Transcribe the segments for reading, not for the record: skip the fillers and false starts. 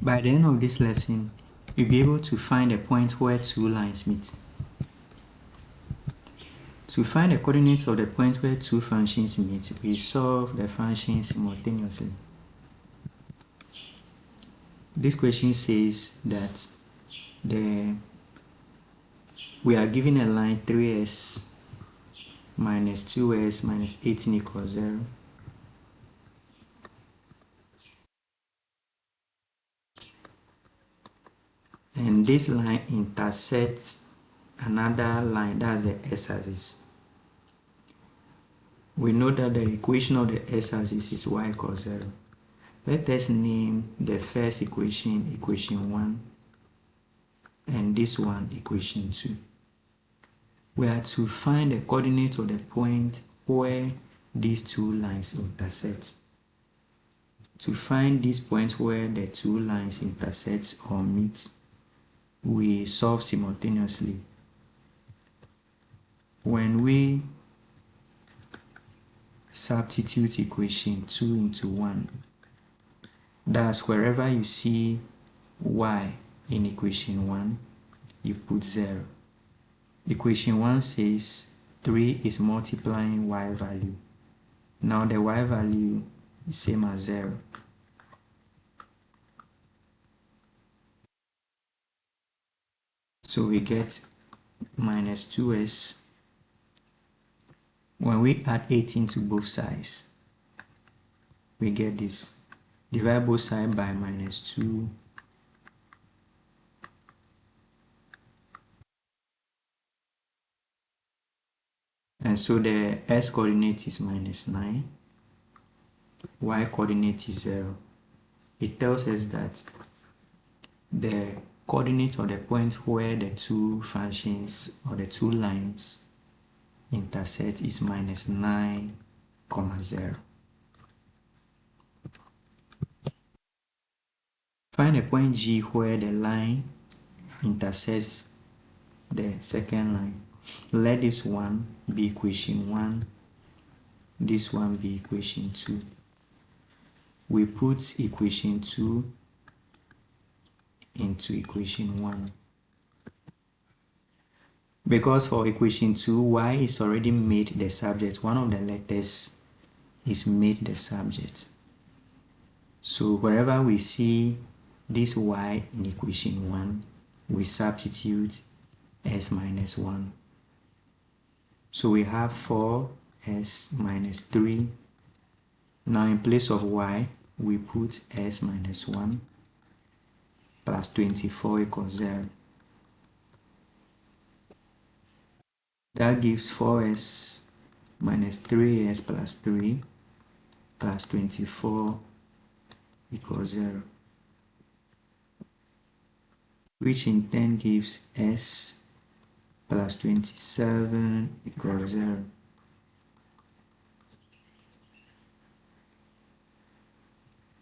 By the end of this lesson, you'll be able to find a point where two lines meet. To find the coordinates of the point where two functions meet, we solve the function simultaneously. This question says that we are given a line 3s minus 2s minus 18 equals 0. And this line intersects another line, that's the x-axis. We know that the equation of the x-axis is y equals 0. Let us name the first equation equation 1 and this one equation 2. We are to find the coordinates of the point where these two lines intersect. To find this point where the two lines intersect or meet, we solve simultaneously. When we substitute equation 2 into 1, that's wherever you see y in equation 1, you put 0. Equation 1 says 3 is multiplying y value. Now the y value is same as 0. So we get minus 2s. When we add 18 to both sides, we get this. Divide both sides by minus 2. And so the x coordinate is minus 9. Y coordinate is 0. It tells us that the coordinate of the point where the two functions or the two lines intersect is minus 9, 0. Find a point G where the line intersects the second line. Let this one be equation 1, this one be equation 2. We put equation 2 into equation 1. Because for equation 2, y is already made the subject. One of the letters is made the subject. So wherever we see this y in equation 1, we substitute s minus 1. So we have 4s minus 3. Now in place of y, we put s minus 1 plus 24 equals 0. That gives 4s minus 3s plus 3 plus 24 equals 0. Which in turn gives s plus 27 equals 0.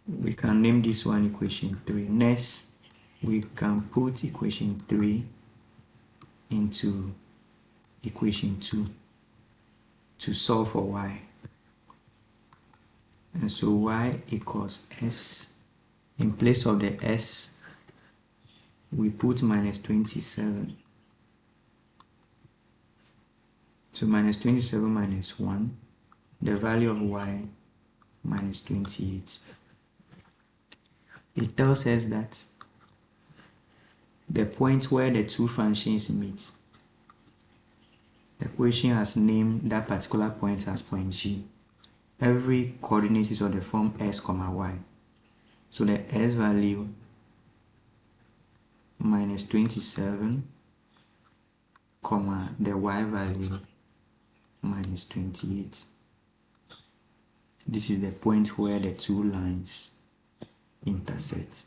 We can name this one equation 3. Next, we can put equation 3 into equation 2 to solve for y. And so y equals s. In place of the s, we put minus 27. So minus 27 minus 1, the value of y minus 28. It tells us that the point where the two functions meet, the question has named that particular point as point G. Every coordinate is of the form s, y. So the s value minus 27, the y value minus 28. This is the point where the two lines intersect.